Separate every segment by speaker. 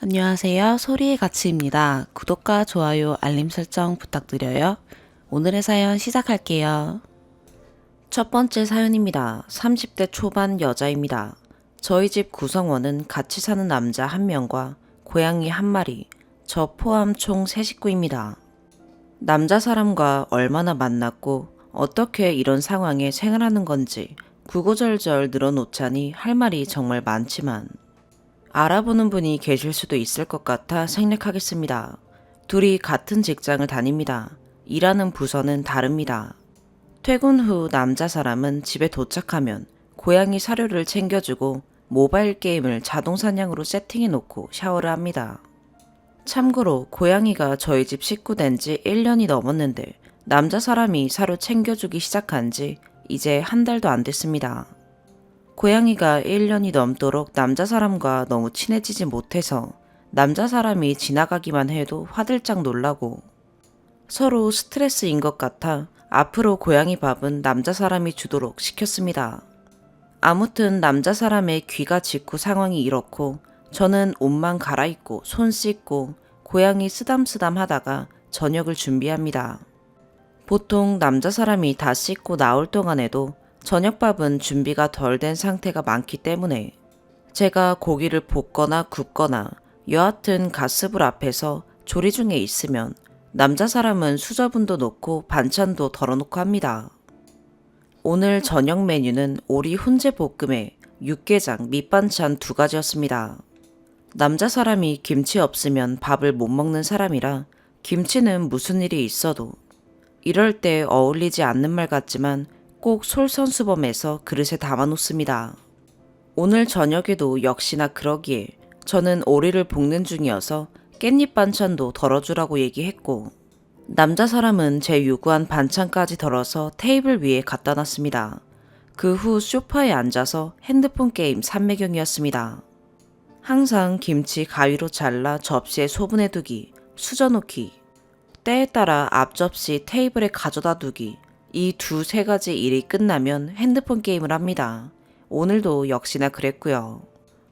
Speaker 1: 안녕하세요. 소리의 가치입니다. 구독과 좋아요, 알림 설정 부탁드려요. 오늘의 사연 시작할게요. 첫 번째 사연입니다. 30대 초반 여자입니다. 저희 집 구성원은 같이 사는 남자 1명과 고양이 1마리, 저 포함 총 3식구입니다. 남자 사람과 얼마나 만났고 어떻게 이런 상황에 생활하는 건지 구구절절 늘어놓자니 할 말이 정말 많지만 알아보는 분이 계실 수도 있을 것 같아 생략하겠습니다. 둘이 같은 직장을 다닙니다. 일하는 부서는 다릅니다. 퇴근 후 남자 사람은 집에 도착하면 고양이 사료를 챙겨주고 모바일 게임을 자동 사냥으로 세팅해 놓고 샤워를 합니다. 참고로 고양이가 저희 집 식구 된 지 1년이 넘었는데 남자 사람이 사료 챙겨주기 시작한 지 이제 한 달도 안 됐습니다. 고양이가 1년이 넘도록 남자 사람과 너무 친해지지 못해서 남자 사람이 지나가기만 해도 화들짝 놀라고 서로 스트레스인 것 같아 앞으로 고양이 밥은 남자 사람이 주도록 시켰습니다. 아무튼 남자 사람의 귀가 직후 상황이 이렇고 저는 옷만 갈아입고 손 씻고 고양이 쓰담쓰담 하다가 저녁을 준비합니다. 보통 남자 사람이 다 씻고 나올 동안에도 저녁밥은 준비가 덜 된 상태가 많기 때문에 제가 고기를 볶거나 굽거나 여하튼 가스불 앞에서 조리 중에 있으면 남자 사람은 수저분도 놓고 반찬도 덜어놓고 합니다. 오늘 저녁 메뉴는 오리 훈제 볶음에 육개장, 밑반찬 2가지였습니다. 남자 사람이 김치 없으면 밥을 못 먹는 사람이라 김치는 무슨 일이 있어도 이럴 때 어울리지 않는 말 같지만 꼭 솔선수범해서 그릇에 담아놓습니다. 오늘 저녁에도 역시나 그러기에 저는 오리를 볶는 중이어서 깻잎 반찬도 덜어주라고 얘기했고 남자 사람은 제 요구한 반찬까지 덜어서 테이블 위에 갖다 놨습니다. 그 후 소파에 앉아서 핸드폰 게임 삼매경이었습니다. 항상 김치 가위로 잘라 접시에 소분해 두기, 수저 놓기, 때에 따라 앞접시 테이블에 가져다 두기, 이 2-3가지 일이 끝나면 핸드폰 게임을 합니다. 오늘도 역시나 그랬고요.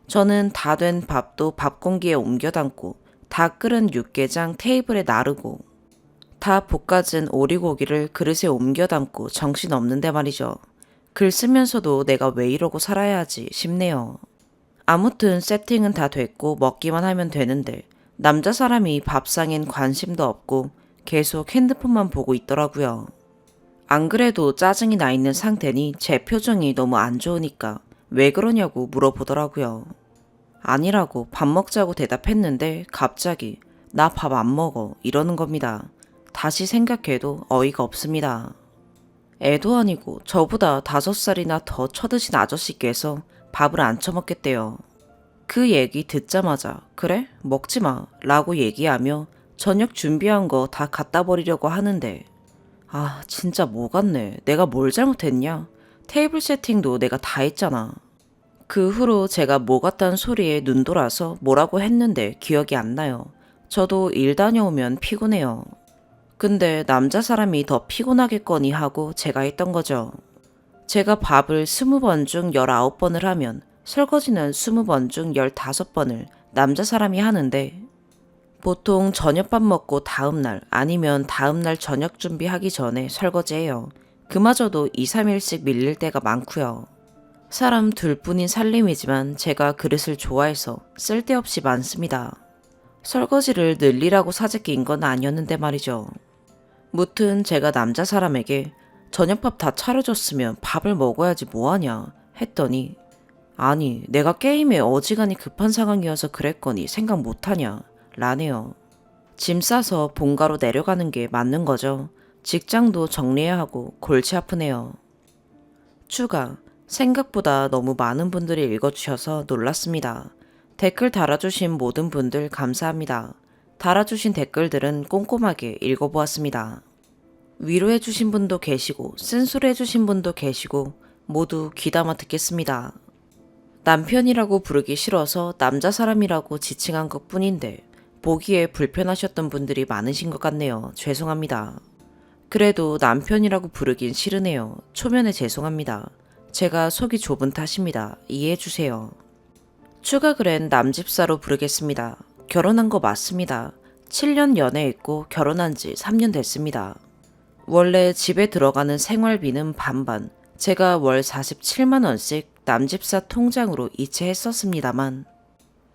Speaker 1: 저는 다 된 밥도 밥 공기에 옮겨 담고 다 끓은 육개장 테이블에 나르고 다 볶아진 오리고기를 그릇에 옮겨 담고 정신없는데 말이죠. 글 쓰면서도 내가 왜 이러고 살아야 하지 싶네요. 아무튼 세팅은 다 됐고 먹기만 하면 되는데 남자 사람이 밥상엔 관심도 없고 계속 핸드폰만 보고 있더라고요. 안 그래도 짜증이 나 있는 상태니 제 표정이 너무 안 좋으니까 왜 그러냐고 물어보더라고요. 아니라고 밥 먹자고 대답했는데 갑자기 나 밥 안 먹어 이러는 겁니다. 다시 생각해도 어이가 없습니다. 애도 아니고 저보다 5살이나 더 쳐드신 아저씨께서 밥을 안 처먹겠대요. 그 얘기 듣자마자 그래? 먹지 마 라고 얘기하며 저녁 준비한 거 다 갖다 버리려고 하는데 아 진짜 뭐 같네. 내가 뭘 잘못했냐? 테이블 세팅도 내가 다 했잖아. 그 후로 제가 뭐 같다는 소리에 눈 돌아서 뭐라고 했는데 기억이 안 나요. 저도 일 다녀오면 피곤해요. 근데 남자 사람이 더 피곤하겠거니 하고 제가 했던 거죠. 제가 밥을 20번 중 19번을 하면 설거지는 20번 중 15번을 남자 사람이 하는데 보통 저녁밥 먹고 다음날 아니면 다음날 저녁 준비하기 전에 설거지해요. 그마저도 2-3일씩 밀릴 때가 많고요. 사람 둘뿐인 살림이지만 제가 그릇을 좋아해서 쓸데없이 많습니다. 설거지를 늘리라고 사재끼인 건 아니었는데 말이죠. 무튼 제가 남자 사람에게 저녁밥 다 차려줬으면 밥을 먹어야지 뭐하냐 했더니 아니 내가 게임에 어지간히 급한 상황이어서 그랬거니 생각 못하냐 라네요. 짐 싸서 본가로 내려가는 게 맞는 거죠. 직장도 정리해야 하고 골치 아프네요. 추가, 생각보다 너무 많은 분들이 읽어주셔서 놀랐습니다. 댓글 달아주신 모든 분들 감사합니다. 달아주신 댓글들은 꼼꼼하게 읽어보았습니다. 위로해주신 분도 계시고 쓴소리해주신 분도 계시고 모두 귀담아 듣겠습니다. 남편이라고 부르기 싫어서 남자 사람이라고 지칭한 것 뿐인데 보기에 불편하셨던 분들이 많으신 것 같네요. 죄송합니다. 그래도 남편이라고 부르긴 싫으네요. 초면에 죄송합니다. 제가 속이 좁은 탓입니다. 이해해주세요. 추가 글엔 남집사로 부르겠습니다. 결혼한 거 맞습니다. 7년 연애했고 결혼한 지 3년 됐습니다. 원래 집에 들어가는 생활비는 반반, 제가 월 47만 원씩 남집사 통장으로 이체했었습니다만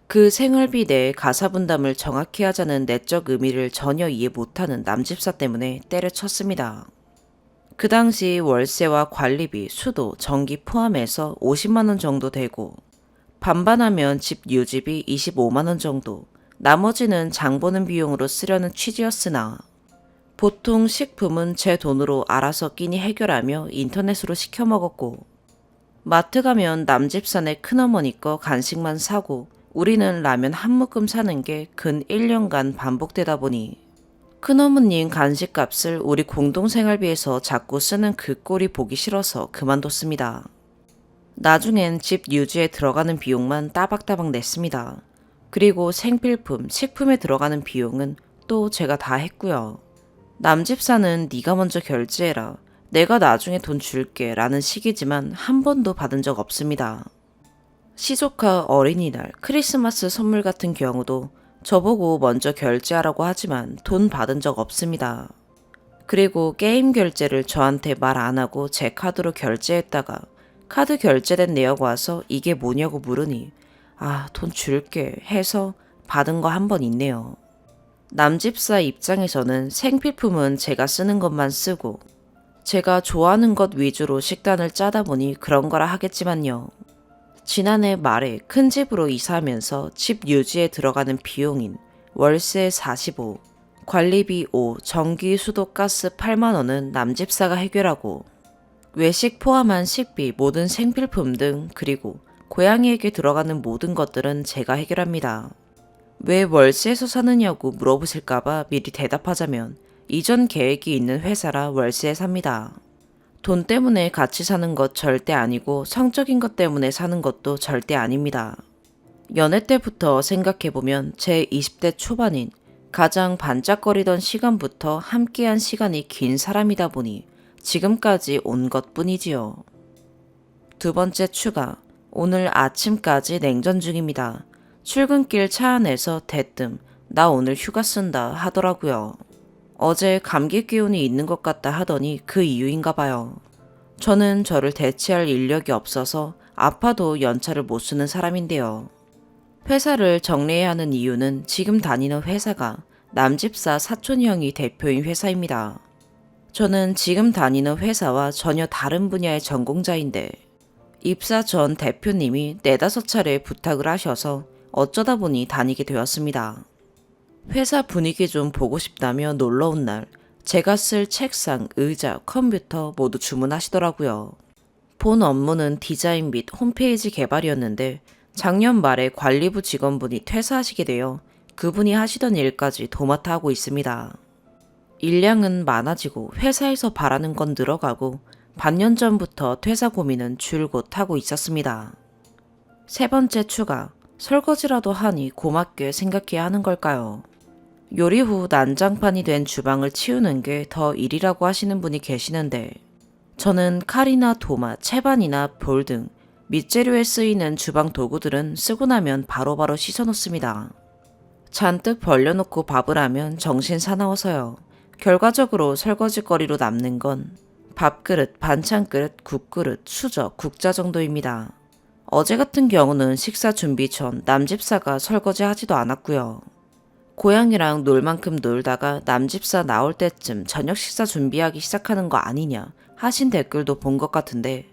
Speaker 1: 그 생활비 내에 가사 분담을 정확히 하자는 내적 의미를 전혀 이해 못하는 남집사 때문에 때려쳤습니다. 그 당시 월세와 관리비, 수도, 전기 포함해서 50만 원 정도 되고 반반하면 집 유지비 25만 원 정도, 나머지는 장 보는 비용으로 쓰려는 취지였으나 보통 식품은 제 돈으로 알아서 끼니 해결하며 인터넷으로 시켜 먹었고 마트 가면 남집사네 큰어머니 거 간식만 사고 우리는 라면 한 묶음 사는 게 근 1년간 반복되다 보니 큰어머님 간식값을 우리 공동생활비에서 자꾸 쓰는 그 꼴이 보기 싫어서 그만뒀습니다. 나중엔 집 유지에 들어가는 비용만 따박따박 냈습니다. 그리고 생필품, 식품에 들어가는 비용은 또 제가 다 했고요. 남집사는 네가 먼저 결제해라. 내가 나중에 돈 줄게 라는 식이지만 한 번도 받은 적 없습니다. 시조카 어린이날, 크리스마스 선물 같은 경우도 저보고 먼저 결제하라고 하지만 돈 받은 적 없습니다. 그리고 게임 결제를 저한테 말 안 하고 제 카드로 결제했다가 카드 결제된 내역 와서 이게 뭐냐고 물으니 돈 줄게 해서 받은 거 한 번 있네요. 남집사 입장에서는 생필품은 제가 쓰는 것만 쓰고 제가 좋아하는 것 위주로 식단을 짜다 보니 그런 거라 하겠지만요. 지난해 말에 큰 집으로 이사하면서 집 유지에 들어가는 비용인 월세 45, 관리비 5, 전기, 수도, 가스 8만 원은 남집사가 해결하고 외식 포함한 식비, 모든 생필품 등 그리고 고양이에게 들어가는 모든 것들은 제가 해결합니다. 왜 월세에서 사느냐고 물어보실까봐 미리 대답하자면 이전 계획이 있는 회사라 월세에 삽니다. 돈 때문에 같이 사는 것 절대 아니고 성적인 것 때문에 사는 것도 절대 아닙니다. 연애 때부터 생각해보면 제 20대 초반인 가장 반짝거리던 시간부터 함께한 시간이 긴 사람이다 보니 지금까지 온 것 뿐이지요. 두 번째 추가, 오늘 아침까지 냉전 중입니다. 출근길 차 안에서 대뜸 나 오늘 휴가 쓴다 하더라고요. 어제 감기 기운이 있는 것 같다 하더니 그 이유인가 봐요. 저는 저를 대체할 인력이 없어서 아파도 연차를 못 쓰는 사람인데요. 회사를 정리해야 하는 이유는 지금 다니는 회사가 남집사 사촌형이 대표인 회사입니다. 저는 지금 다니는 회사와 전혀 다른 분야의 전공자인데 입사 전 대표님이 4-5차례 부탁을 하셔서 어쩌다 보니 다니게 되었습니다. 회사 분위기 좀 보고 싶다며 놀러 온 날 제가 쓸 책상, 의자, 컴퓨터 모두 주문하시더라고요. 본 업무는 디자인 및 홈페이지 개발이었는데 작년 말에 관리부 직원분이 퇴사하시게 되어 그분이 하시던 일까지 도맡아 하고 있습니다. 일량은 많아지고 회사에서 바라는 건 늘어가고 반년 전부터 퇴사 고민은 줄곧 하고 있었습니다. 세 번째 추가, 설거지라도 하니 고맙게 생각해야 하는 걸까요? 요리 후 난장판이 된 주방을 치우는 게 더 일이라고 하시는 분이 계시는데 저는 칼이나 도마, 채반이나 볼 등 밑재료에 쓰이는 주방 도구들은 쓰고 나면 바로바로 씻어놓습니다. 잔뜩 벌려놓고 밥을 하면 정신 사나워서요. 결과적으로 설거지거리로 남는 건 밥그릇, 반찬그릇, 국그릇, 수저, 국자 정도입니다. 어제 같은 경우는 식사 준비 전 남집사가 설거지 하지도 않았고요. 고양이랑 놀 만큼 놀다가 남집사 나올 때쯤 저녁 식사 준비하기 시작하는 거 아니냐 하신 댓글도 본 것 같은데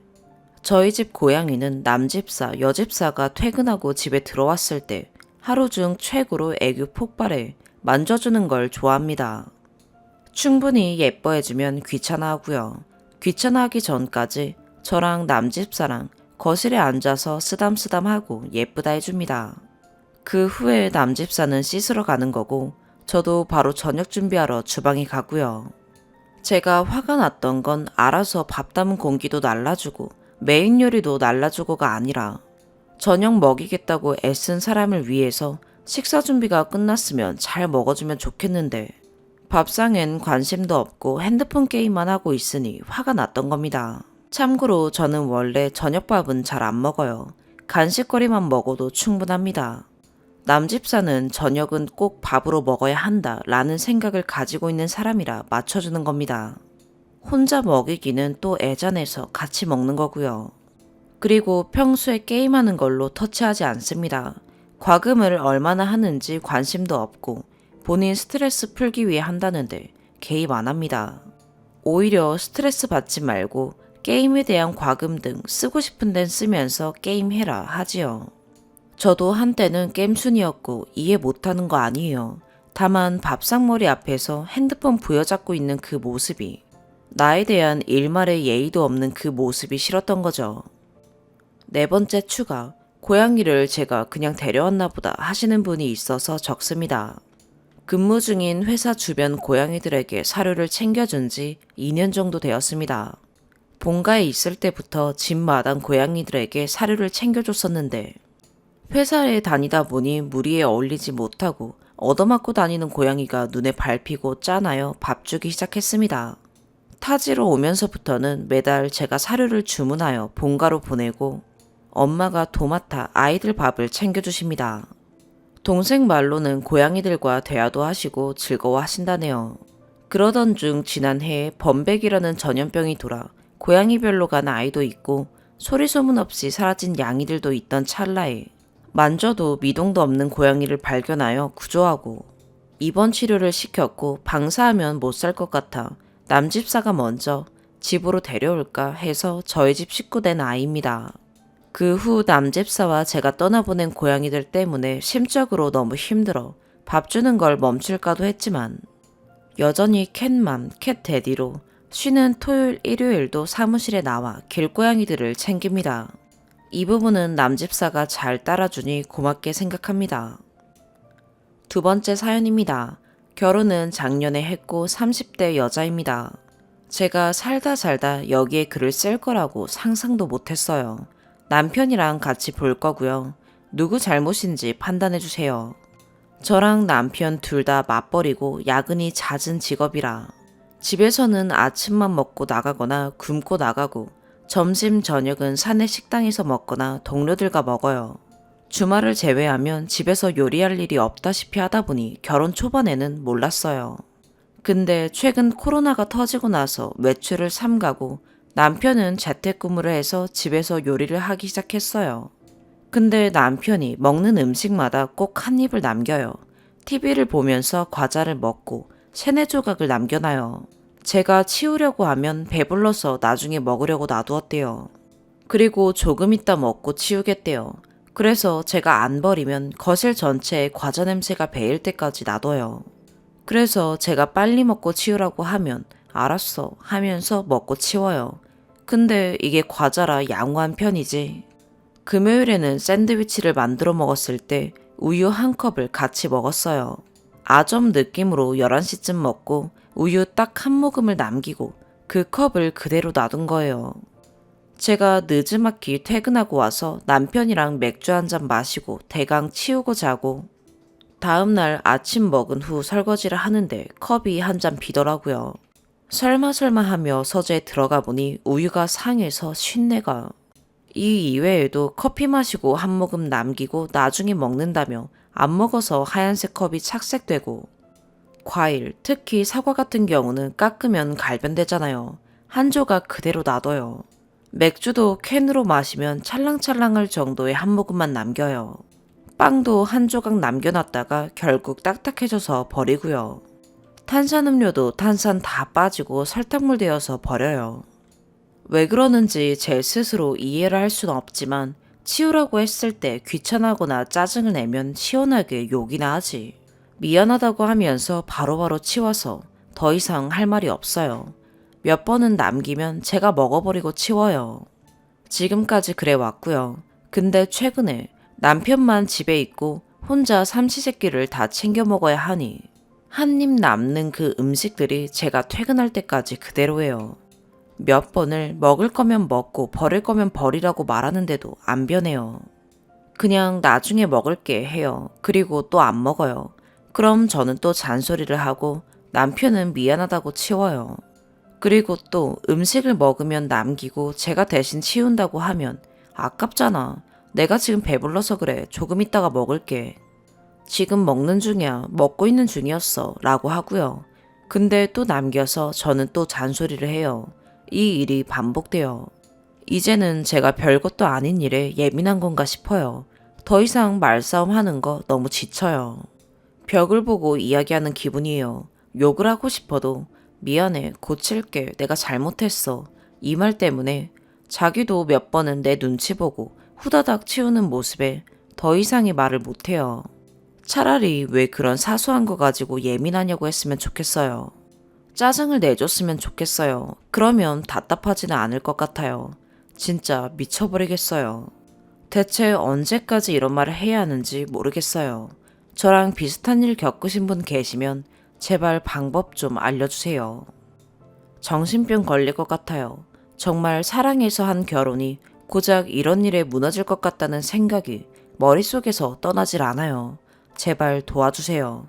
Speaker 1: 저희 집 고양이는 남집사, 여집사가 퇴근하고 집에 들어왔을 때 하루 중 최고로 애교 폭발해 만져주는 걸 좋아합니다. 충분히 예뻐해주면 귀찮아하고요. 귀찮아하기 전까지 저랑 남집사랑 거실에 앉아서 쓰담쓰담하고 예쁘다 해줍니다. 그 후에 남집사는 씻으러 가는 거고 저도 바로 저녁 준비하러 주방에 가고요. 제가 화가 났던 건 알아서 밥 담은 공기도 날라주고 메인 요리도 날라주고가 아니라 저녁 먹이겠다고 애쓴 사람을 위해서 식사 준비가 끝났으면 잘 먹어주면 좋겠는데 밥상엔 관심도 없고 핸드폰 게임만 하고 있으니 화가 났던 겁니다. 참고로 저는 원래 저녁밥은 잘 안 먹어요. 간식거리만 먹어도 충분합니다. 남집사는 저녁은 꼭 밥으로 먹어야 한다 라는 생각을 가지고 있는 사람이라 맞춰주는 겁니다. 혼자 먹이기는 또 애잔해서 같이 먹는 거고요. 그리고 평소에 게임하는 걸로 터치하지 않습니다. 과금을 얼마나 하는지 관심도 없고 본인 스트레스 풀기 위해 한다는데 개입 안 합니다. 오히려 스트레스 받지 말고 게임에 대한 과금 등 쓰고 싶은 데는 쓰면서 게임해라 하지요. 저도 한때는 겜순이었고 이해 못하는 거 아니에요. 다만 밥상머리 앞에서 핸드폰 부여잡고 있는 그 모습이, 나에 대한 일말의 예의도 없는 그 모습이 싫었던 거죠. 네 번째 추가, 고양이를 제가 그냥 데려왔나 보다 하시는 분이 있어서 적습니다. 근무 중인 회사 주변 고양이들에게 사료를 챙겨준 지 2년 정도 되었습니다. 본가에 있을 때부터 집 마당 고양이들에게 사료를 챙겨줬었는데 회사에 다니다 보니 무리에 어울리지 못하고 얻어맞고 다니는 고양이가 눈에 밟히고 짜나요 밥 주기 시작했습니다. 타지로 오면서부터는 매달 제가 사료를 주문하여 본가로 보내고 엄마가 도맡아 아이들 밥을 챙겨주십니다. 동생 말로는 고양이들과 대화도 하시고 즐거워하신다네요. 그러던 중 지난 해에 범백이라는 전염병이 돌아 고양이별로 간 아이도 있고 소리 소문 없이 사라진 양이들도 있던 찰나에 만져도 미동도 없는 고양이를 발견하여 구조하고 입원 치료를 시켰고 방사하면 못 살 것 같아 남집사가 먼저 집으로 데려올까 해서 저희 집 식구 된 아이입니다. 그 후 남집사와 제가 떠나보낸 고양이들 때문에 심적으로 너무 힘들어 밥 주는 걸 멈출까도 했지만 여전히 캣맘, 캣데디로 쉬는 토요일, 일요일도 사무실에 나와 길고양이들을 챙깁니다. 이 부분은 남집사가 잘 따라주니 고맙게 생각합니다. 두 번째 사연입니다. 결혼은 작년에 했고 30대 여자입니다. 제가 살다 여기에 글을 쓸 거라고 상상도 못했어요. 남편이랑 같이 볼 거고요. 누구 잘못인지 판단해 주세요. 저랑 남편 둘 다 맞벌이고 야근이 잦은 직업이라 집에서는 아침만 먹고 나가거나 굶고 나가고 점심 저녁은 사내 식당에서 먹거나 동료들과 먹어요. 주말을 제외하면 집에서 요리할 일이 없다시피 하다 보니 결혼 초반에는 몰랐어요. 근데 최근 코로나가 터지고 나서 외출을 삼가고 남편은 재택근무를 해서 집에서 요리를 하기 시작했어요. 근데 남편이 먹는 음식마다 꼭 한 입을 남겨요. TV를 보면서 과자를 먹고 세네 조각을 남겨놔요. 제가 치우려고 하면 배불러서 나중에 먹으려고 놔두었대요. 그리고 조금 있다 먹고 치우겠대요. 그래서 제가 안 버리면 거실 전체에 과자 냄새가 배일 때까지 놔둬요. 그래서 제가 빨리 먹고 치우라고 하면 알았어 하면서 먹고 치워요. 근데 이게 과자라 양호한 편이지. 금요일에는 샌드위치를 만들어 먹었을 때 우유 한 컵을 같이 먹었어요. 아점 느낌으로 11시쯤 먹고 우유 딱 한 모금을 남기고 그 컵을 그대로 놔둔 거예요. 제가 늦지막히 퇴근하고 와서 남편이랑 맥주 한 잔 마시고 대강 치우고 자고 다음날 아침 먹은 후 설거지를 하는데 컵이 한 잔 비더라고요. 설마 하며 서재에 들어가 보니 우유가 상해서 쉰내가. 이 이외에도 커피 마시고 한 모금 남기고 나중에 먹는다며 안 먹어서 하얀색 컵이 착색되고 과일, 특히 사과 같은 경우는 깎으면 갈변되잖아요. 한 조각 그대로 놔둬요. 맥주도 캔으로 마시면 찰랑찰랑할 정도의 한 모금만 남겨요. 빵도 한 조각 남겨놨다가 결국 딱딱해져서 버리고요. 탄산음료도 탄산 다 빠지고 설탕물 되어서 버려요. 왜 그러는지 제 스스로 이해를 할 수는 없지만 치우라고 했을 때 귀찮아하거나 짜증을 내면 시원하게 욕이나 하지. 미안하다고 하면서 바로바로 치워서 더 이상 할 말이 없어요. 몇 번은 남기면 제가 먹어버리고 치워요. 지금까지 그래 왔고요. 근데 최근에 남편만 집에 있고 혼자 삼시세끼를 다 챙겨 먹어야 하니 한 입 남는 그 음식들이 제가 퇴근할 때까지 그대로예요. 몇 번을 먹을 거면 먹고 버릴 거면 버리라고 말하는데도 안 변해요. 그냥 나중에 먹을게 해요. 그리고 또 안 먹어요. 그럼 저는 또 잔소리를 하고 남편은 미안하다고 치워요. 그리고 또 음식을 먹으면 남기고 제가 대신 치운다고 하면 아깝잖아. 내가 지금 배불러서 그래. 조금 있다가 먹을게. 지금 먹는 중이야. 먹고 있는 중이었어. 라고 하고요. 근데 또 남겨서 저는 또 잔소리를 해요. 이 일이 반복돼요. 이제는 제가 별것도 아닌 일에 예민한 건가 싶어요. 더 이상 말싸움 하는 거 너무 지쳐요. 벽을 보고 이야기하는 기분이에요. 욕을 하고 싶어도 미안해, 고칠게, 내가 잘못했어. 이 말 때문에 자기도 몇 번은 내 눈치 보고 후다닥 치우는 모습에 더 이상의 말을 못해요. 차라리 왜 그런 사소한 거 가지고 예민하냐고 했으면 좋겠어요. 짜증을 내줬으면 좋겠어요. 그러면 답답하지는 않을 것 같아요. 진짜 미쳐버리겠어요. 대체 언제까지 이런 말을 해야 하는지 모르겠어요. 저랑 비슷한 일 겪으신 분 계시면 제발 방법 좀 알려주세요. 정신병 걸릴 것 같아요. 정말 사랑해서 한 결혼이 고작 이런 일에 무너질 것 같다는 생각이 머릿속에서 떠나질 않아요. 제발 도와주세요.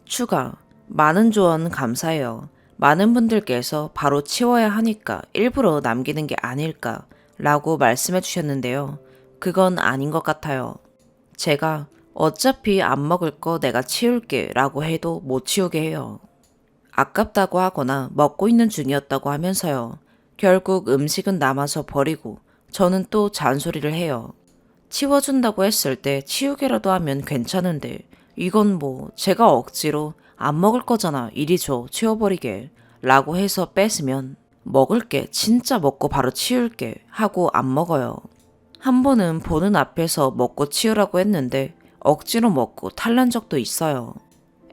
Speaker 1: 추가. 많은 조언 감사해요. 많은 분들께서 바로 치워야 하니까 일부러 남기는 게 아닐까 라고 말씀해 주셨는데요. 그건 아닌 것 같아요. 제가 어차피 안 먹을 거 내가 치울게 라고 해도 못 치우게 해요. 아깝다고 하거나 먹고 있는 중이었다고 하면서요. 결국 음식은 남아서 버리고 저는 또 잔소리를 해요. 치워준다고 했을 때 치우게라도 하면 괜찮은데 이건 뭐 제가 억지로 안 먹을 거잖아 이리 줘 치워버리게 라고 해서 뺏으면 먹을게 진짜 먹고 바로 치울게 하고 안 먹어요. 한 번은 보는 앞에서 먹고 치우라고 했는데 억지로 먹고 탈난 적도 있어요.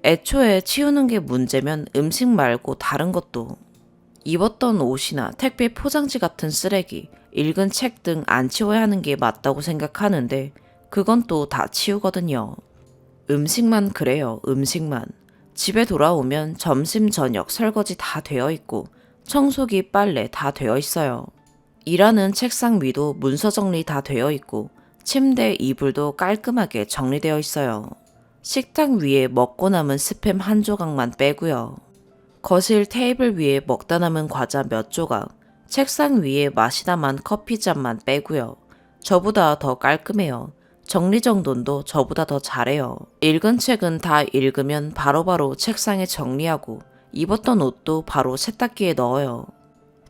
Speaker 1: 애초에 치우는 게 문제면 음식 말고 다른 것도 입었던 옷이나 택배 포장지 같은 쓰레기, 읽은 책 등 안 치워야 하는 게 맞다고 생각하는데 그건 또 다 치우거든요. 음식만 그래요. 음식만. 집에 돌아오면 점심 저녁 설거지 다 되어 있고 청소기 빨래 다 되어 있어요. 일하는 책상 위도 문서 정리 다 되어 있고 침대 이불도 깔끔하게 정리되어 있어요. 식탁 위에 먹고 남은 스팸 한 조각만 빼고요. 거실 테이블 위에 먹다 남은 과자 몇 조각, 책상 위에 마시다 만 커피잔만 빼고요. 저보다 더 깔끔해요. 정리정돈도 저보다 더 잘해요. 읽은 책은 다 읽으면 바로바로 책상에 정리하고 입었던 옷도 바로 세탁기에 넣어요.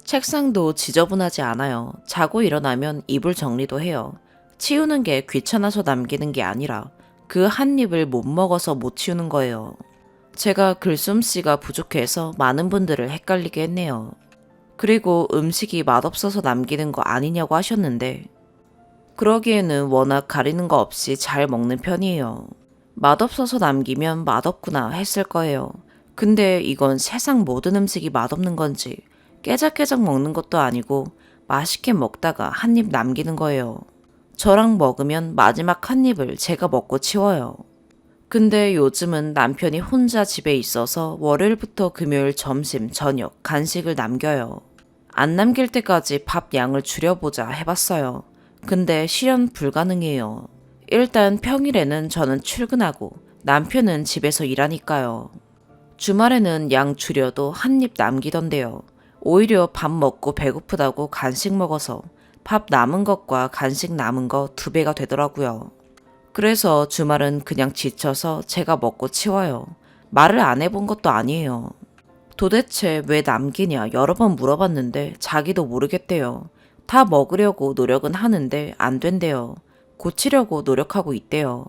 Speaker 1: 책상도 지저분하지 않아요. 자고 일어나면 이불 정리도 해요. 치우는 게 귀찮아서 남기는 게 아니라 그 한 입을 못 먹어서 못 치우는 거예요. 제가 글솜씨가 부족해서 많은 분들을 헷갈리게 했네요. 그리고 음식이 맛없어서 남기는 거 아니냐고 하셨는데 그러기에는 워낙 가리는 거 없이 잘 먹는 편이에요. 맛없어서 남기면 맛없구나 했을 거예요. 근데 이건 세상 모든 음식이 맛없는 건지 깨작깨작 먹는 것도 아니고 맛있게 먹다가 한 입 남기는 거예요. 저랑 먹으면 마지막 한 입을 제가 먹고 치워요. 근데 요즘은 남편이 혼자 집에 있어서 월요일부터 금요일 점심, 저녁, 간식을 남겨요. 안 남길 때까지 밥 양을 줄여보자 해봤어요. 근데 실현 불가능해요. 일단 평일에는 저는 출근하고 남편은 집에서 일하니까요. 주말에는 양 줄여도 한 입 남기던데요. 오히려 밥 먹고 배고프다고 간식 먹어서 밥 남은 것과 간식 남은 거 2배가 되더라고요. 그래서 주말은 그냥 지쳐서 제가 먹고 치워요. 말을 안 해본 것도 아니에요. 도대체 왜 남기냐 여러 번 물어봤는데 자기도 모르겠대요. 다 먹으려고 노력은 하는데 안 된대요. 고치려고 노력하고 있대요.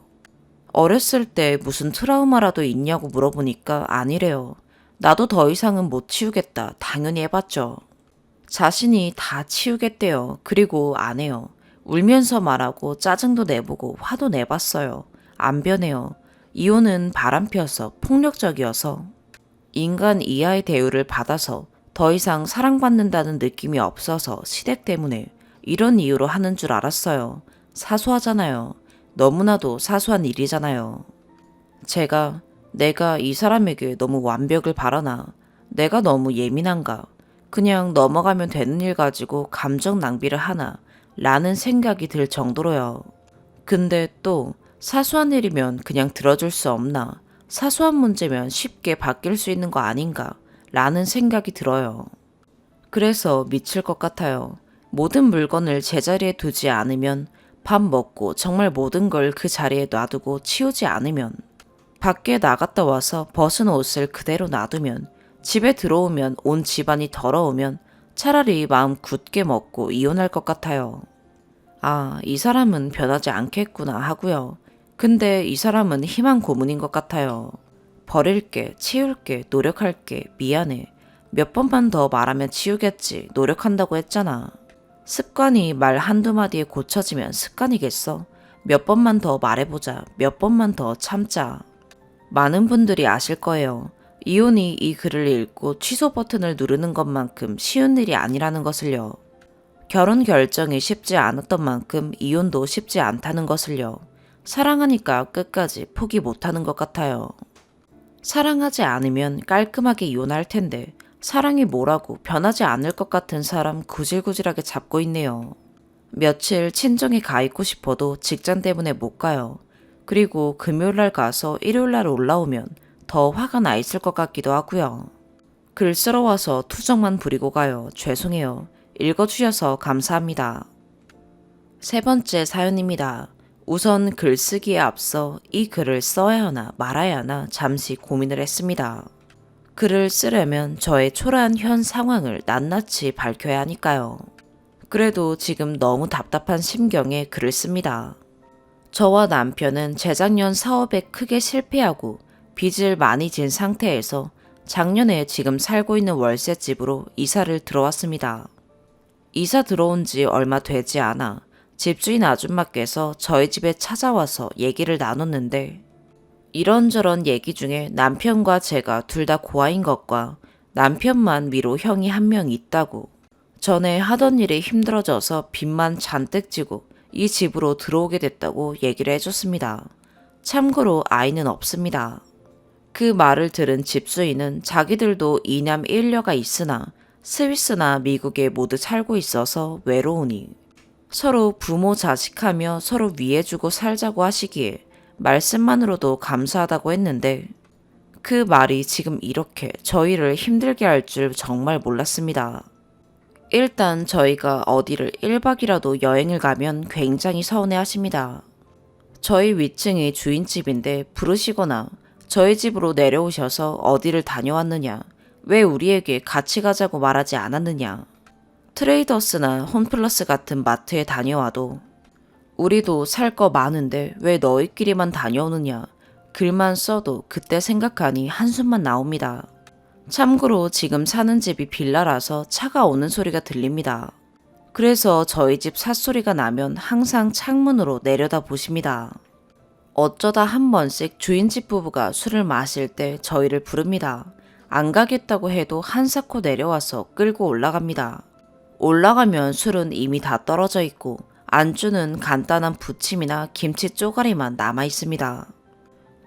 Speaker 1: 어렸을 때 무슨 트라우마라도 있냐고 물어보니까 아니래요. 나도 더 이상은 못 치우겠다. 당연히 해봤죠. 자신이 다 치우겠대요. 그리고 안 해요. 울면서 말하고 짜증도 내보고 화도 내봤어요. 안 변해요. 이혼은 바람피어서 폭력적이어서 인간 이하의 대우를 받아서 더 이상 사랑받는다는 느낌이 없어서 시댁 때문에 이런 이유로 하는 줄 알았어요. 사소하잖아요. 너무나도 사소한 일이잖아요. 내가 이 사람에게 너무 완벽을 바라나? 내가 너무 예민한가? 그냥 넘어가면 되는 일 가지고 감정 낭비를 하나? 라는 생각이 들 정도로요. 근데 또 사소한 일이면 그냥 들어줄 수 없나? 사소한 문제면 쉽게 바뀔 수 있는 거 아닌가? 라는 생각이 들어요. 그래서 미칠 것 같아요. 모든 물건을 제자리에 두지 않으면 밥 먹고 정말 모든 걸 그 자리에 놔두고 치우지 않으면, 밖에 나갔다 와서 벗은 옷을 그대로 놔두면, 집에 들어오면 온 집안이 더러우면 차라리 마음 굳게 먹고 이혼할 것 같아요. 아, 이 사람은 변하지 않겠구나 하고요. 근데 이 사람은 희망 고문인 것 같아요. 버릴게, 치울게, 노력할게, 미안해. 몇 번만 더 말하면 치우겠지, 노력한다고 했잖아. 습관이 말 한두 마디에 고쳐지면 습관이겠어? 몇 번만 더 말해보자, 몇 번만 더 참자. 많은 분들이 아실 거예요. 이혼이 이 글을 읽고 취소 버튼을 누르는 것만큼 쉬운 일이 아니라는 것을요. 결혼 결정이 쉽지 않았던 만큼 이혼도 쉽지 않다는 것을요. 사랑하니까 끝까지 포기 못하는 것 같아요. 사랑하지 않으면 깔끔하게 이혼할 텐데 사랑이 뭐라고 변하지 않을 것 같은 사람 구질구질하게 잡고 있네요. 며칠 친정에 가 있고 싶어도 직장 때문에 못 가요. 그리고 금요일날 가서 일요일날 올라오면 더 화가 나 있을 것 같기도 하고요. 글 쓰러 와서 투정만 부리고 가요. 죄송해요. 읽어주셔서 감사합니다. 세 번째 사연입니다. 우선 글쓰기에 앞서 이 글을 써야 하나 말아야 하나 잠시 고민을 했습니다. 글을 쓰려면 저의 초라한 현 상황을 낱낱이 밝혀야 하니까요. 그래도 지금 너무 답답한 심경에 글을 씁니다. 저와 남편은 재작년 사업에 크게 실패하고 빚을 많이 진 상태에서 작년에 지금 살고 있는 월세집으로 이사를 들어왔습니다. 이사 들어온 지 얼마 되지 않아 집주인 아줌마께서 저희 집에 찾아와서 얘기를 나눴는데, 이런저런 얘기 중에 남편과 제가 둘 다 고아인 것과 남편만 위로 형이 한 명 있다고, 전에 하던 일이 힘들어져서 빚만 잔뜩 지고 이 집으로 들어오게 됐다고 얘기를 해줬습니다. 참고로 아이는 없습니다. 그 말을 들은 집주인은 자기들도 2남 1녀가 있으나 스위스나 미국에 모두 살고 있어서 외로우니 서로 부모 자식하며 서로 위해주고 살자고 하시기에 말씀만으로도 감사하다고 했는데, 그 말이 지금 이렇게 저희를 힘들게 할 줄 정말 몰랐습니다. 일단 저희가 어디를 1박이라도 여행을 가면 굉장히 서운해 하십니다. 저희 위층이 주인집인데 부르시거나 저희 집으로 내려오셔서 어디를 다녀왔느냐, 왜 우리에게 같이 가자고 말하지 않았느냐, 트레이더스나 홈플러스 같은 마트에 다녀와도 우리도 살 거 많은데 왜 너희끼리만 다녀오느냐, 글만 써도 그때 생각하니 한숨만 나옵니다. 참고로 지금 사는 집이 빌라라서 차가 오는 소리가 들립니다. 그래서 저희 집 삿소리가 나면 항상 창문으로 내려다 보십니다. 어쩌다 한 번씩 주인집 부부가 술을 마실 때 저희를 부릅니다. 안 가겠다고 해도 한사코 내려와서 끌고 올라갑니다. 올라가면 술은 이미 다 떨어져 있고 안주는 간단한 부침이나 김치 쪼가리만 남아 있습니다.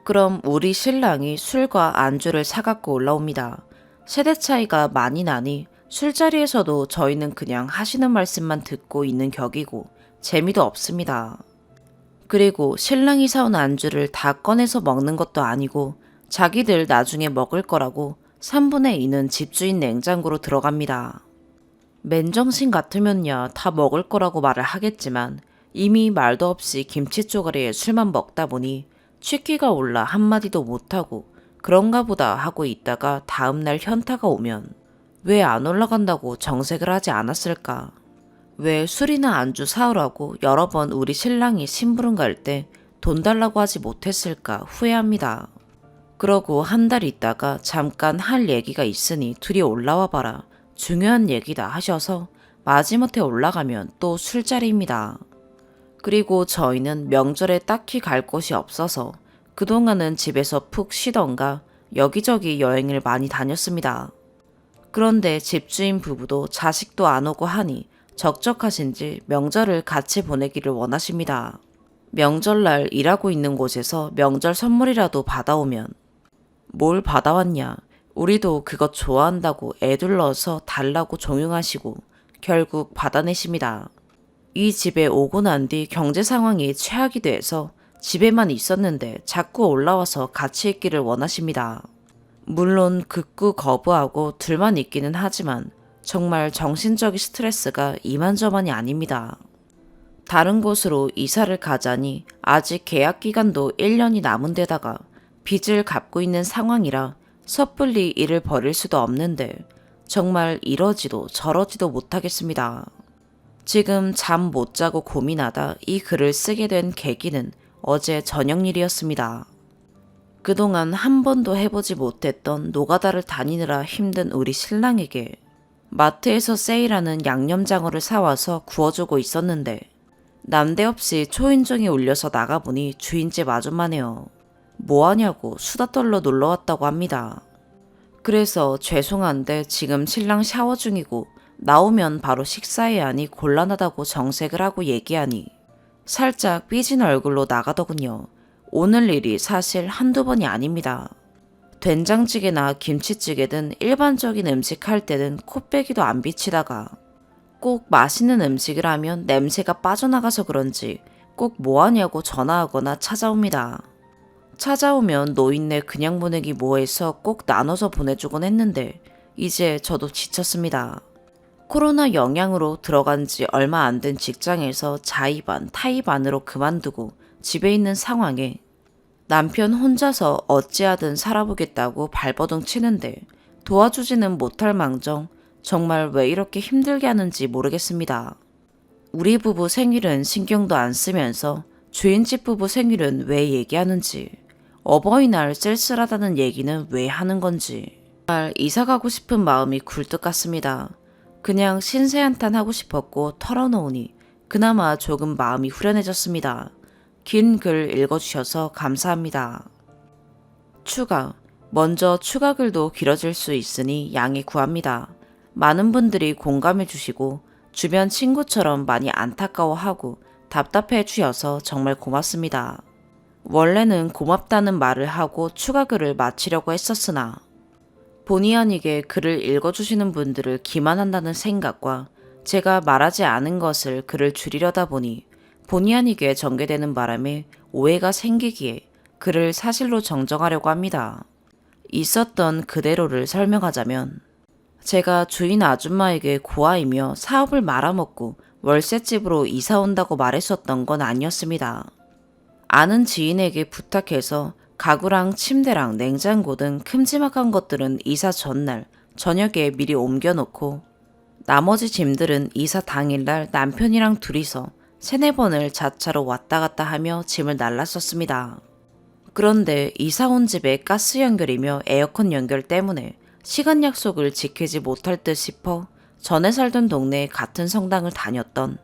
Speaker 1: 그럼 우리 신랑이 술과 안주를 사갖고 올라옵니다. 세대 차이가 많이 나니 술자리에서도 저희는 그냥 하시는 말씀만 듣고 있는 격이고 재미도 없습니다. 그리고 신랑이 사온 안주를 다 꺼내서 먹는 것도 아니고 자기들 나중에 먹을 거라고 3분의 2는 집주인 냉장고로 들어갑니다. 맨정신 같으면야 다 먹을 거라고 말을 하겠지만 이미 말도 없이 김치 쪼가리에 술만 먹다 보니 취기가 올라 한마디도 못하고 그런가 보다 하고 있다가 다음날 현타가 오면 왜 안 올라간다고 정색을 하지 않았을까? 왜 술이나 안주 사오라고 여러 번 우리 신랑이 심부름 갈 때 돈 달라고 하지 못했을까 후회합니다. 그러고 한 달 있다가 잠깐 할 얘기가 있으니 둘이 올라와 봐라. 중요한 얘기다 하셔서 마지못해 올라가면 또 술자리입니다. 그리고 저희는 명절에 딱히 갈 곳이 없어서 그동안은 집에서 푹 쉬던가 여기저기 여행을 많이 다녔습니다. 그런데 집주인 부부도 자식도 안 오고 하니 적적하신지 명절을 같이 보내기를 원하십니다. 명절날 일하고 있는 곳에서 명절 선물이라도 받아오면 뭘 받아왔냐, 우리도 그것 좋아한다고 애들 넣어서 달라고 종용하시고 결국 받아내십니다. 이 집에 오고 난 뒤 경제 상황이 최악이 돼서 집에만 있었는데 자꾸 올라와서 같이 있기를 원하십니다. 물론 극구 거부하고 둘만 있기는 하지만 정말 정신적인 스트레스가 이만저만이 아닙니다. 다른 곳으로 이사를 가자니 아직 계약 기간도 1년이 남은 데다가 빚을 갚고 있는 상황이라 섣불리 일을 벌일 수도 없는데 정말 이러지도 저러지도 못하겠습니다. 지금 잠 못 자고 고민하다 이 글을 쓰게 된 계기는 어제 저녁 일이었습니다. 그동안 한 번도 해보지 못했던 노가다를 다니느라 힘든 우리 신랑에게 마트에서 세일하는 양념장어를 사와서 구워주고 있었는데 난데없이 초인종이 울려서 나가보니 주인집 아줌마네요. 뭐하냐고 수다 떨러 놀러왔다고 합니다. 그래서 죄송한데 지금 신랑 샤워 중이고 나오면 바로 식사해야 하니 곤란하다고 정색을 하고 얘기하니 살짝 삐진 얼굴로 나가더군요. 오늘 일이 사실 한두 번이 아닙니다. 된장찌개나 김치찌개든 일반적인 음식 할 때는 코빼기도 안 비치다가 꼭 맛있는 음식을 하면 냄새가 빠져나가서 그런지 꼭 뭐하냐고 전화하거나 찾아옵니다. 찾아오면 노인네 그냥 보내기 뭐해서 꼭 나눠서 보내주곤 했는데 이제 저도 지쳤습니다. 코로나 영향으로 들어간 지 얼마 안 된 직장에서 자의반, 타의반으로 그만두고 집에 있는 상황에 남편 혼자서 어찌하든 살아보겠다고 발버둥 치는데 도와주지는 못할 망정 정말 왜 이렇게 힘들게 하는지 모르겠습니다. 우리 부부 생일은 신경도 안 쓰면서 주인집 부부 생일은 왜 얘기하는지, 어버이날 쓸쓸하다는 얘기는 왜 하는 건지 정말 이사 가고 싶은 마음이 굴뚝 같습니다. 그냥 신세 한탄 하고 싶었고 털어놓으니 그나마 조금 마음이 후련해졌습니다. 긴 글 읽어주셔서 감사합니다. 추가. 먼저 추가글도 길어질 수 있으니 양해 구합니다. 많은 분들이 공감해 주시고 주변 친구처럼 많이 안타까워하고 답답해 주셔서 정말 고맙습니다. 원래는 고맙다는 말을 하고 추가글을 마치려고 했었으나 본의 아니게 글을 읽어주시는 분들을 기만한다는 생각과 제가 말하지 않은 것을 글을 줄이려다 보니 본의 아니게 전개되는 바람에 오해가 생기기에 글을 사실로 정정하려고 합니다. 있었던 그대로를 설명하자면 제가 주인 아줌마에게 고아이며 사업을 말아먹고 월세집으로 이사 온다고 말했었던 건 아니었습니다. 아는 지인에게 부탁해서 가구랑 침대랑 냉장고 등 큼지막한 것들은 이사 전날 저녁에 미리 옮겨놓고 나머지 짐들은 이사 당일날 남편이랑 둘이서 3-4번을 자차로 왔다 갔다 하며 짐을 날랐었습니다. 그런데 이사 온 집에 가스 연결이며 에어컨 연결 때문에 시간 약속을 지키지 못할 듯 싶어 전에 살던 동네에 같은 성당을 다녔던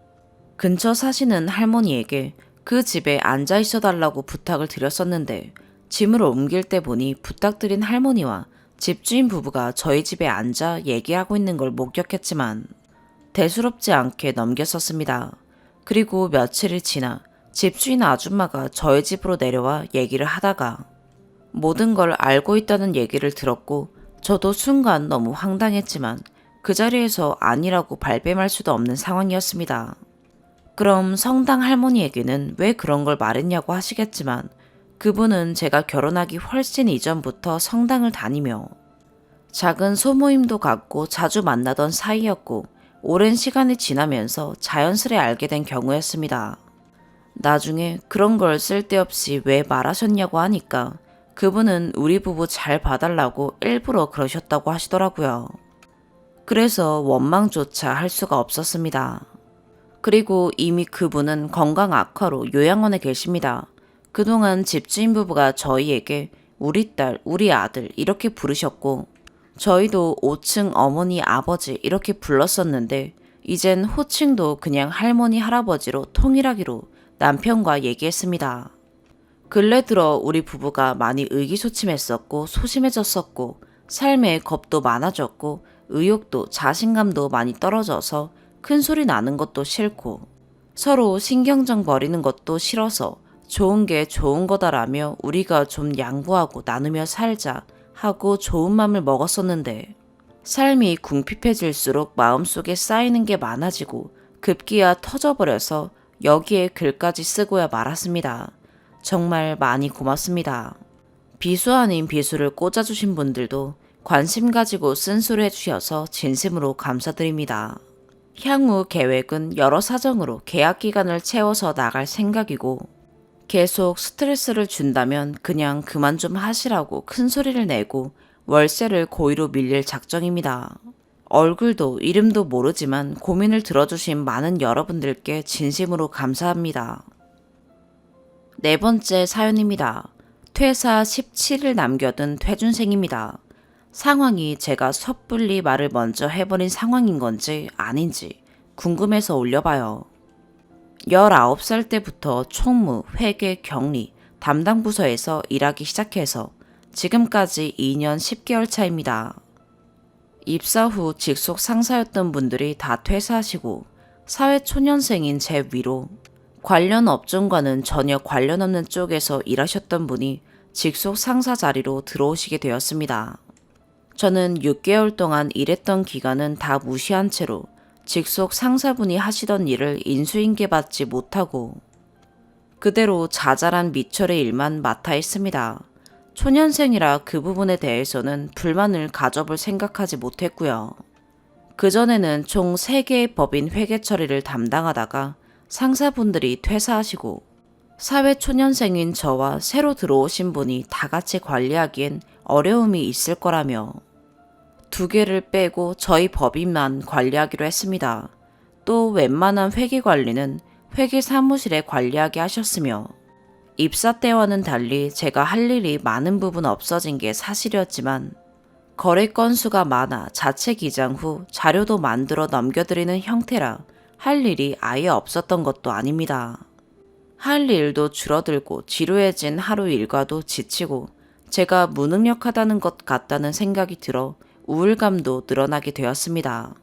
Speaker 1: 근처 사시는 할머니에게 그 집에 앉아 있어 달라고 부탁을 드렸었는데 짐을 옮길 때 보니 부탁드린 할머니와 집주인 부부가 저희 집에 앉아 얘기하고 있는 걸 목격했지만 대수롭지 않게 넘겼었습니다. 그리고 며칠이 지나 집주인 아줌마가 저희 집으로 내려와 얘기를 하다가 모든 걸 알고 있다는 얘기를 들었고 저도 순간 너무 황당했지만 그 자리에서 아니라고 발뺌할 수도 없는 상황이었습니다. 그럼 성당 할머니에게는 왜 그런 걸 말했냐고 하시겠지만 그분은 제가 결혼하기 훨씬 이전부터 성당을 다니며 작은 소모임도 갖고 자주 만나던 사이였고 오랜 시간이 지나면서 자연스레 알게 된 경우였습니다. 나중에 그런 걸 쓸데없이 왜 말하셨냐고 하니까 그분은 우리 부부 잘 봐달라고 일부러 그러셨다고 하시더라고요. 그래서 원망조차 할 수가 없었습니다. 그리고 이미 그분은 건강 악화로 요양원에 계십니다. 그동안 집주인 부부가 저희에게 우리 딸, 우리 아들 이렇게 부르셨고 저희도 5층 어머니, 아버지 이렇게 불렀었는데 이젠 호칭도 그냥 할머니, 할아버지로 통일하기로 남편과 얘기했습니다. 근래 들어 우리 부부가 많이 의기소침했었고 소심해졌었고 삶에 겁도 많아졌고 의욕도 자신감도 많이 떨어져서 큰 소리 나는 것도 싫고 서로 신경전 버리는 것도 싫어서 좋은 게 좋은 거다라며 우리가 좀 양보하고 나누며 살자 하고 좋은 맘을 먹었었는데 삶이 궁핍해질수록 마음속에 쌓이는 게 많아지고 급기야 터져버려서 여기에 글까지 쓰고야 말았습니다. 정말 많이 고맙습니다. 비수 아닌 비수를 꽂아주신 분들도 관심 가지고 쓴소리 해주셔서 진심으로 감사드립니다. 향후 계획은 여러 사정으로 계약 기간을 채워서 나갈 생각이고 계속 스트레스를 준다면 그냥 그만 좀 하시라고 큰 소리를 내고 월세를 고의로 밀릴 작정입니다. 얼굴도 이름도 모르지만 고민을 들어주신 많은 여러분들께 진심으로 감사합니다. 네 번째 사연입니다. 퇴사 17일 남겨둔 퇴준생입니다. 상황이 제가 섣불리 말을 먼저 해버린 상황인 건지 아닌지 궁금해서 올려봐요. 19살 때부터 총무, 회계, 격리, 담당 부서에서 일하기 시작해서 지금까지 2년 10개월 차입니다. 입사 후 직속 상사였던 분들이 다 퇴사하시고 사회초년생인 제 위로 관련 업종과는 전혀 관련 없는 쪽에서 일하셨던 분이 직속 상사 자리로 들어오시게 되었습니다. 저는 6개월 동안 일했던 기간은 다 무시한 채로 직속 상사분이 하시던 일을 인수인계받지 못하고 그대로 자잘한 미철의 일만 맡아 했습니다. 초년생이라 그 부분에 대해서는 불만을 가져볼 생각하지 못했고요. 그전에는 총 3개의 법인 회계 처리를 담당하다가 상사분들이 퇴사하시고 사회초년생인 저와 새로 들어오신 분이 다 같이 관리하기엔 어려움이 있을 거라며 2개를 빼고 저희 법인만 관리하기로 했습니다. 또 웬만한 회계 관리는 회계 사무실에 관리하게 하셨으며 입사 때와는 달리 제가 할 일이 많은 부분 없어진 게 사실이었지만 거래 건수가 많아 자체 기장 후 자료도 만들어 넘겨드리는 형태라 할 일이 아예 없었던 것도 아닙니다. 할 일도 줄어들고 지루해진 하루 일과도 지치고 제가 무능력하다는 것 같다는 생각이 들어 우울감도 늘어나게 되었습니다.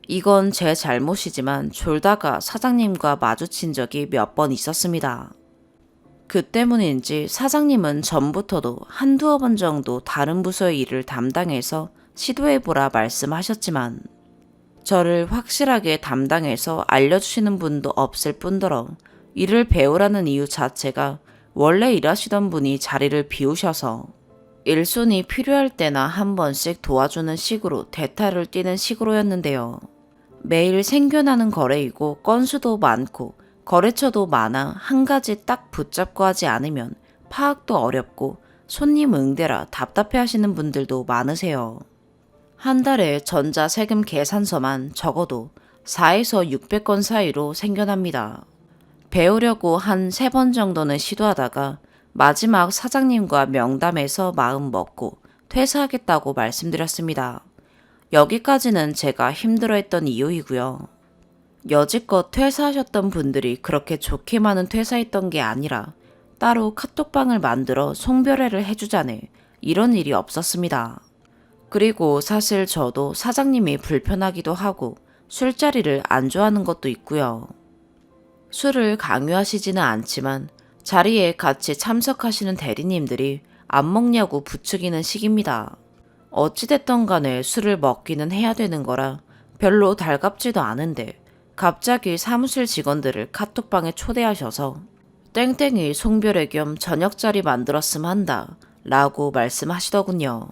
Speaker 1: 이건 제 잘못이지만 졸다가 사장님과 마주친 적이 몇 번 있었습니다. 그 때문인지 사장님은 전부터도 한두어 번 정도 다른 부서의 일을 담당해서 시도해보라 말씀하셨지만 저를 확실하게 담당해서 알려주시는 분도 없을 뿐더러 일을 배우라는 이유 자체가 원래 일하시던 분이 자리를 비우셔서 일손이 필요할 때나 한 번씩 도와주는 식으로 대타를 띄는 식으로였는데요. 매일 생겨나는 거래이고 건수도 많고 거래처도 많아 한 가지 딱 붙잡고 하지 않으면 파악도 어렵고 손님 응대라 답답해 하시는 분들도 많으세요. 한 달에 전자세금 계산서만 적어도 4에서 600건 사이로 생겨납니다. 배우려고 한 3번 정도는 시도하다가 마지막 사장님과 명담해서 마음 먹고 퇴사하겠다고 말씀드렸습니다. 여기까지는 제가 힘들어했던 이유이고요. 여지껏 퇴사하셨던 분들이 그렇게 좋게만은 퇴사했던 게 아니라 따로 카톡방을 만들어 송별회를 해주자네 이런 일이 없었습니다. 그리고 사실 저도 사장님이 불편하기도 하고 술자리를 안 좋아하는 것도 있고요. 술을 강요하시지는 않지만 자리에 같이 참석하시는 대리님들이 안 먹냐고 부추기는 식입니다. 어찌됐던 간에 술을 먹기는 해야 되는 거라 별로 달갑지도 않은데 갑자기 사무실 직원들을 카톡방에 초대하셔서 땡땡이 송별회 겸 저녁자리 만들었음 한다 라고 말씀하시더군요.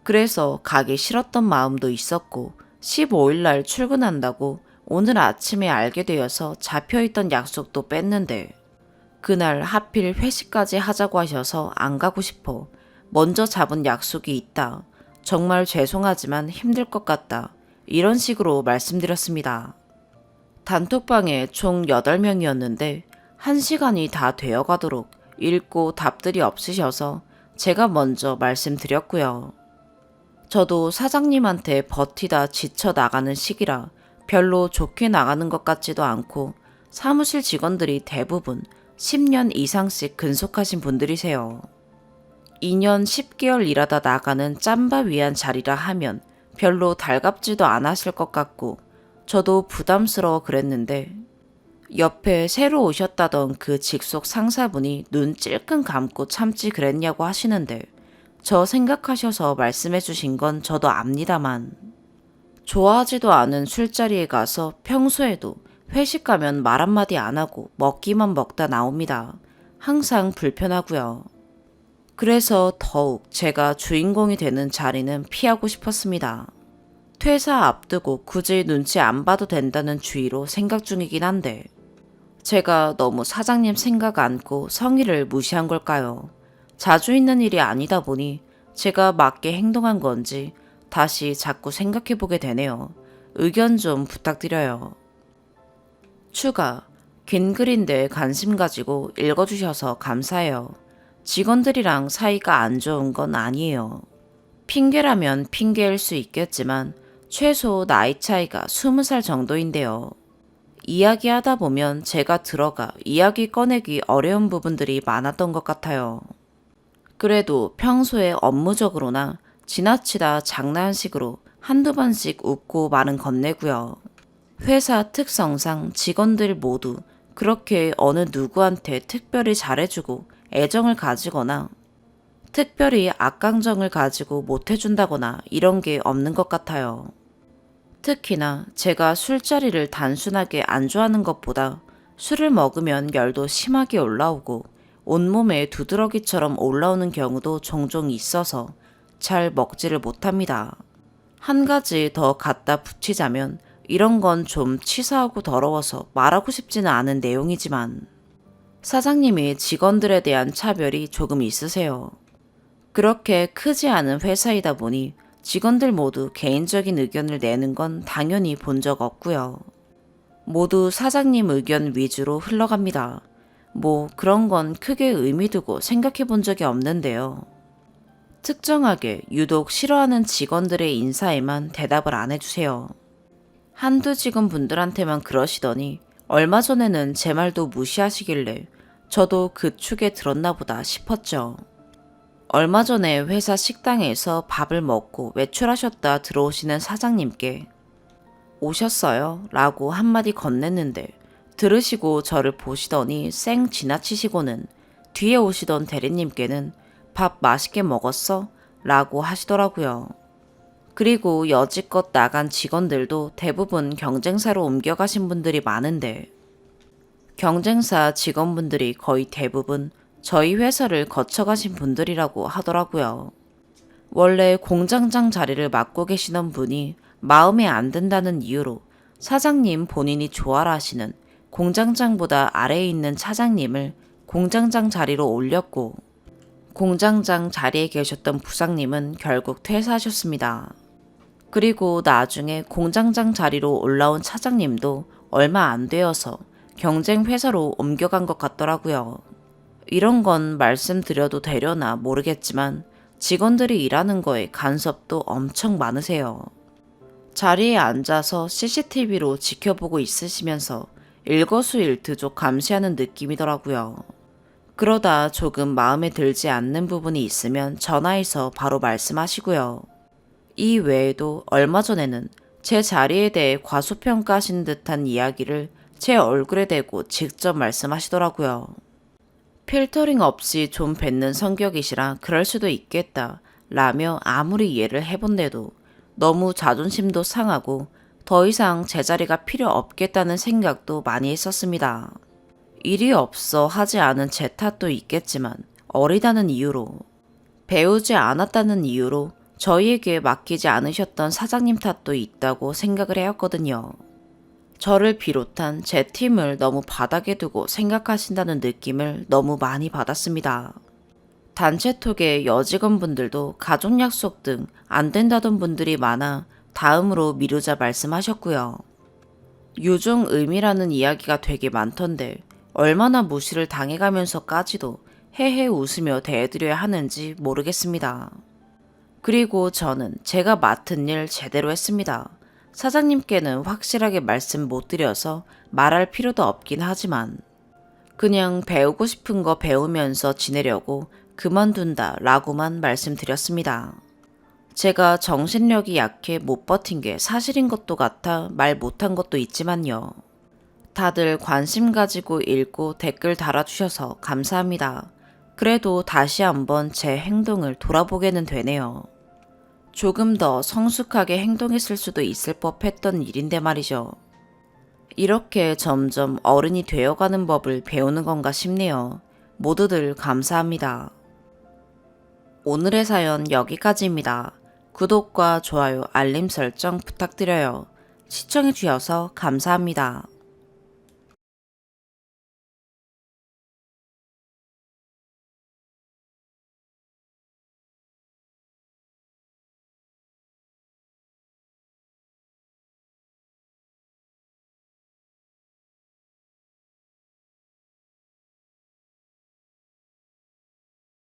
Speaker 1: 그래서 가기 싫었던 마음도 있었고 15일날 출근한다고 오늘 아침에 알게 되어서 잡혀있던 약속도 뺐는데 그날 하필 회식까지 하자고 하셔서 안 가고 싶어 먼저 잡은 약속이 있다. 정말 죄송하지만 힘들 것 같다. 이런 식으로 말씀드렸습니다. 단톡방에 총 8명이었는데 1시간이 다 되어가도록 읽고 답들이 없으셔서 제가 먼저 말씀드렸고요. 저도 사장님한테 버티다 지쳐 나가는 시기라 별로 좋게 나가는 것 같지도 않고 사무실 직원들이 대부분 10년 이상씩 근속하신 분들이세요. 2년 10개월 일하다 나가는 짬바 위한 자리라 하면 별로 달갑지도 않았을 것 같고 저도 부담스러워 그랬는데 옆에 새로 오셨다던 그 직속 상사분이 눈 찔끔 감고 참지 그랬냐고 하시는데 저 생각하셔서 말씀해 주신 건 저도 압니다만 좋아하지도 않은 술자리에 가서 평소에도 회식 가면 말 한마디 안 하고 먹기만 먹다 나옵니다. 항상 불편하고요. 그래서 더욱 제가 주인공이 되는 자리는 피하고 싶었습니다. 퇴사 앞두고 굳이 눈치 안 봐도 된다는 주의로 생각 중이긴 한데 제가 너무 사장님 생각 않고 성의를 무시한 걸까요? 자주 있는 일이 아니다 보니 제가 맞게 행동한 건지 다시 자꾸 생각해보게 되네요. 의견 좀 부탁드려요. 추가. 긴 글인데 관심 가지고 읽어주셔서 감사해요. 직원들이랑 사이가 안 좋은 건 아니에요. 핑계라면 핑계일 수 있겠지만 최소 나이 차이가 20살 정도인데요. 이야기하다 보면 제가 들어가 이야기 꺼내기 어려운 부분들이 많았던 것 같아요. 그래도 평소에 업무적으로나 지나치다 장난식으로 한두 번씩 웃고 말은 건네고요. 회사 특성상 직원들 모두 그렇게 어느 누구한테 특별히 잘해주고 애정을 가지거나 특별히 악감정을 가지고 못해준다거나 이런 게 없는 것 같아요. 특히나 제가 술자리를 단순하게 안주하는 것보다 술을 먹으면 열도 심하게 올라오고 온몸에 두드러기처럼 올라오는 경우도 종종 있어서 잘 먹지를 못합니다. 한 가지 더 갖다 붙이자면 이런 건 좀 치사하고 더러워서 말하고 싶지는 않은 내용이지만 사장님이 직원들에 대한 차별이 조금 있으세요. 그렇게 크지 않은 회사이다 보니 직원들 모두 개인적인 의견을 내는 건 당연히 본 적 없고요. 모두 사장님 의견 위주로 흘러갑니다. 뭐 그런 건 크게 의미 두고 생각해 본 적이 없는데요. 특정하게 유독 싫어하는 직원들의 인사에만 대답을 안 해주세요. 한두 직원분들한테만 그러시더니 얼마 전에는 제 말도 무시하시길래 저도 그 축에 들었나 보다 싶었죠. 얼마 전에 회사 식당에서 밥을 먹고 외출하셨다 들어오시는 사장님께 오셨어요? 라고 한마디 건넸는데 들으시고 저를 보시더니 쌩 지나치시고는 뒤에 오시던 대리님께는 밥 맛있게 먹었어? 라고 하시더라고요. 그리고 여지껏 나간 직원들도 대부분 경쟁사로 옮겨가신 분들이 많은데 경쟁사 직원분들이 거의 대부분 저희 회사를 거쳐가신 분들이라고 하더라고요. 원래 공장장 자리를 맡고 계시던 분이 마음에 안 든다는 이유로 사장님 본인이 좋아라 하시는 공장장보다 아래에 있는 차장님을 공장장 자리로 올렸고 공장장 자리에 계셨던 부장님은 결국 퇴사하셨습니다. 그리고 나중에 공장장 자리로 올라온 차장님도 얼마 안 되어서 경쟁 회사로 옮겨간 것 같더라고요. 이런 건 말씀드려도 되려나 모르겠지만 직원들이 일하는 거에 간섭도 엄청 많으세요. 자리에 앉아서 CCTV로 지켜보고 있으시면서 일거수일투족 감시하는 느낌이더라고요. 그러다 조금 마음에 들지 않는 부분이 있으면 전화해서 바로 말씀하시고요. 이 외에도 얼마 전에는 제 자리에 대해 과소평가하신 듯한 이야기를 제 얼굴에 대고 직접 말씀하시더라고요. 필터링 없이 좀 뱉는 성격이시라 그럴 수도 있겠다 라며 아무리 이해를 해본데도 너무 자존심도 상하고 더 이상 제 자리가 필요 없겠다는 생각도 많이 했었습니다. 일이 없어 하지 않은 제 탓도 있겠지만 어리다는 이유로 배우지 않았다는 이유로 저희에게 맡기지 않으셨던 사장님 탓도 있다고 생각을 해왔거든요. 저를 비롯한 제 팀을 너무 바닥에 두고 생각하신다는 느낌을 너무 많이 받았습니다. 단체톡에 여직원분들도 가족 약속 등 안 된다던 분들이 많아 다음으로 미루자 말씀하셨고요. 유종의미라는 이야기가 되게 많던데 얼마나 무시를 당해가면서까지도 헤헤 웃으며 대해드려야 하는지 모르겠습니다. 그리고 저는 제가 맡은 일 제대로 했습니다. 사장님께는 확실하게 말씀 못 드려서 말할 필요도 없긴 하지만 그냥 배우고 싶은 거 배우면서 지내려고 그만둔다 라고만 말씀드렸습니다. 제가 정신력이 약해 못 버틴 게 사실인 것도 같아 말 못한 것도 있지만요. 다들 관심 가지고 읽고 댓글 달아주셔서 감사합니다. 그래도 다시 한번 제 행동을 돌아보게는 되네요. 조금 더 성숙하게 행동했을 수도 있을 법했던 일인데 말이죠. 이렇게 점점 어른이 되어가는 법을 배우는 건가 싶네요. 모두들 감사합니다. 오늘의 사연 여기까지입니다. 구독과 좋아요, 알림 설정 부탁드려요. 시청해주셔서 감사합니다.